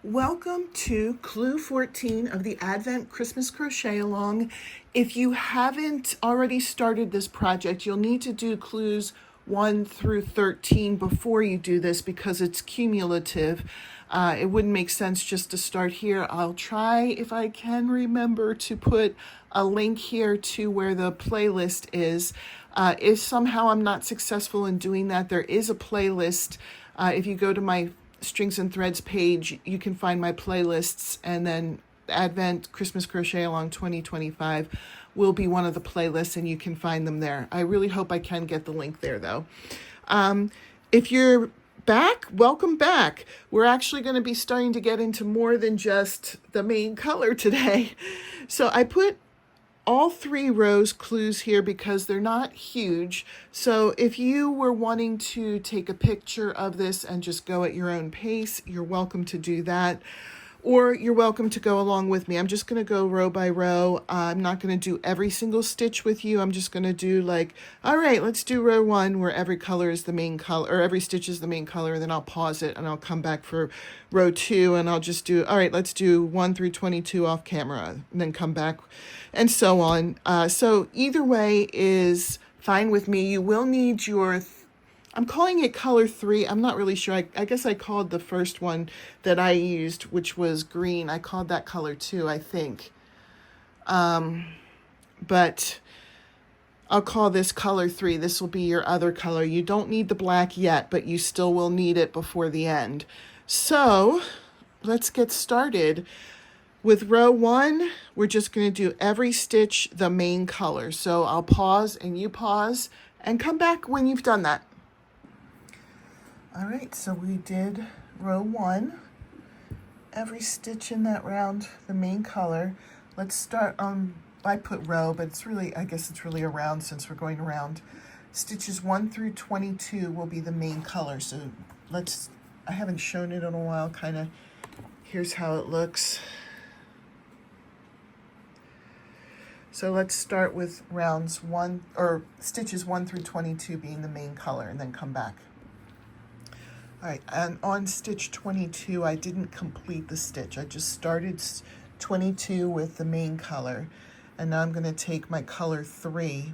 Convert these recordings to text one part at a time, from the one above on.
Welcome to Clue 14 of the Advent Christmas Crochet Along. If you haven't already started this project, you'll need to do clues 1 through 13 before you do this because it's cumulative. It wouldn't make sense just to start here. I'll try, if I can remember, to put a link here to where the playlist is. If somehow I'm not successful in doing that, there is a playlist. If you go to my Stringsandthreads page, you can find my playlists, and then Advent Christmas Crochet Along 2025 will be one of the playlists, and you can find them there. I really hope I can get the link there, though. If you're back, welcome back. We're actually going to be starting to get into more than just the main color today. So I put all 3 rows clues here because they're not huge. So if you were wanting to take a picture of this and just go at your own pace, you're welcome to do that. Or you're welcome to go along with me. I'm just going to go row by row. I'm not going to do every single stitch with you. I'm just going to do like, all right, let's do row 1 where every color is the main color, or every stitch is the main color, and then I'll pause it and I'll come back for row 2 and I'll just do, all right, let's do 1 through 22 off camera and then come back and so on. So either way is fine with me. You will need your I'm calling it color 3. I'm not really sure. I guess I called the first one that I used, which was green. I called that color 2, I think. But I'll call this color 3. This will be your other color. You don't need the black yet, but you still will need it before the end. So let's get started. With row 1, we're just going to do every stitch the main color. So I'll pause and you pause and come back when you've done that. All right, so we did row 1, every stitch in that round, the main color. Let's start on, I put row, but it's really, I guess it's really a round since we're going around. Stitches 1 through 22 will be the main color. So I haven't shown it in a while, kind of, here's how it looks. So let's start with stitches 1 through 22 being the main color, and then come back. All right, and on stitch 22, I didn't complete the stitch. I just started 22 with the main color, and now I'm going to take my color 3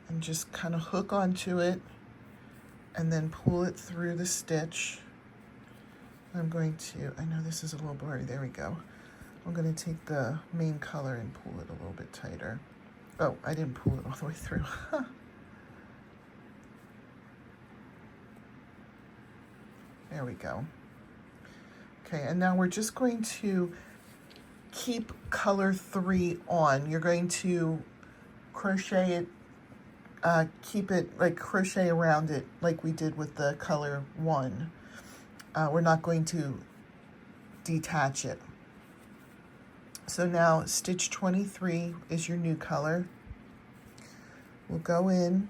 and just kind of hook onto it and then pull it through the stitch. I'm going to, I know this is a little blurry, there we go. I'm going to take the main color and pull it a little bit tighter. Oh, I didn't pull it all the way through. There we go. Okay, and now we're just going to keep color 3 on. You're going to crochet it, keep it like crochet around it like we did with the color 1. We're not going to detach it. So now stitch 23 is your new color. We'll go in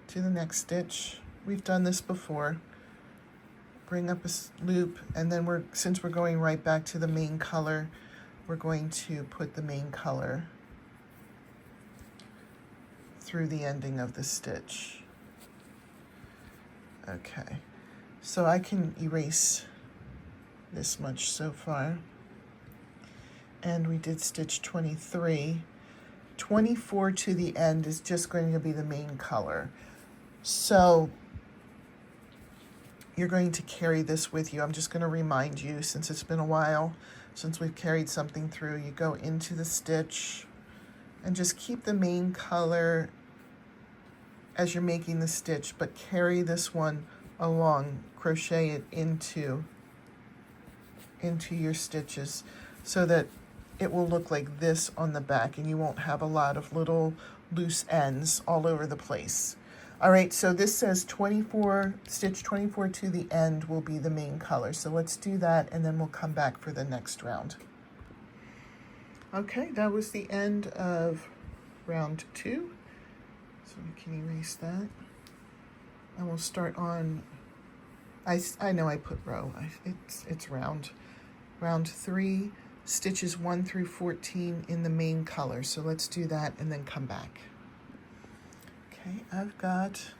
to the next stitch. We've done this before. Bring up a loop, and then since we're going right back to the main color, we're going to put the main color through the ending of the stitch. Okay, so I can erase this much so far. And we did stitch 23. 24 to the end is just going to be the main color. So you're going to carry this with you. I'm just going to remind you, since it's been a while since we've carried something through, you go into the stitch and just keep the main color as you're making the stitch, but carry this one along, crochet it into your stitches so that it will look like this on the back and you won't have a lot of little loose ends all over the place. All right, so this says 24, stitch 24 to the end will be the main color. So let's do that, and then we'll come back for the next round. Okay, that was the end of round 2. So we can erase that. And we'll start on, I know I put row, it's round. Round 3, stitches 1 through 14 in the main color. So let's do that and then come back. Okay, I've got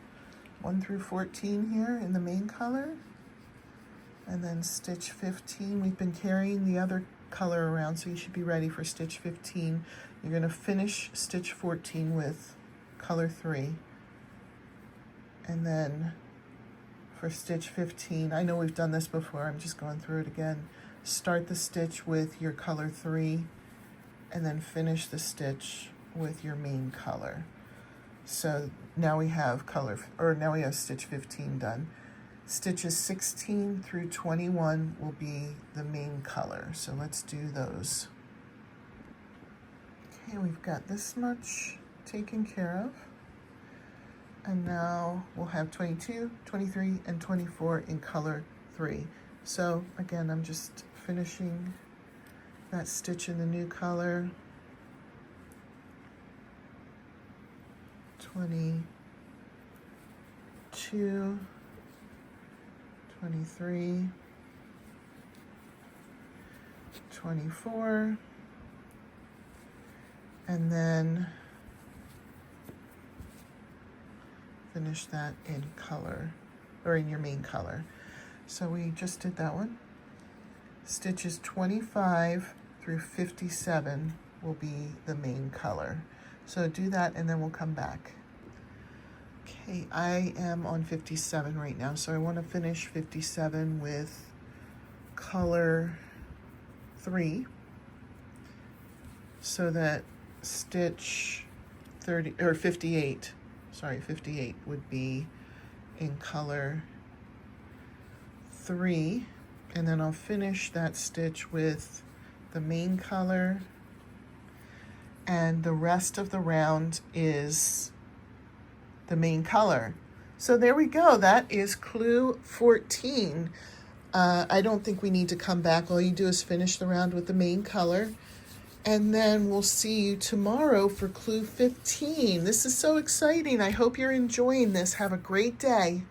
1 through 14 here in the main color. and then stitch 15. We've been carrying the other color around, so you should be ready for stitch 15. You're going to finish stitch 14 with color 3, and then for stitch 15, I know we've done this before, I'm just going through it again. Start the stitch with your color 3 and then finish the stitch with your main color. So now we have now we have stitch 15 done. Stitches 16 through 21 will be the main color. So let's do those. Okay, we've got this much taken care of. And now we'll have 22, 23, and 24 in color 3. So again, I'm just finishing that stitch in the new color. 22, 23, 24, and then finish that in color, or in your main color. So we just did that one. Stitches 25 through 57 will be the main color. So do that and then we'll come back. Okay, I am on 57 right now, so I want to finish 57 with color 3, so that stitch 58 would be in color 3, and then I'll finish that stitch with the main color, and the rest of the round is the main color. So there we go. That is clue 14. I don't think we need to come back. All you do is finish the round with the main color, and then we'll see you tomorrow for clue 15. This is so exciting. I hope you're enjoying this. Have a great day.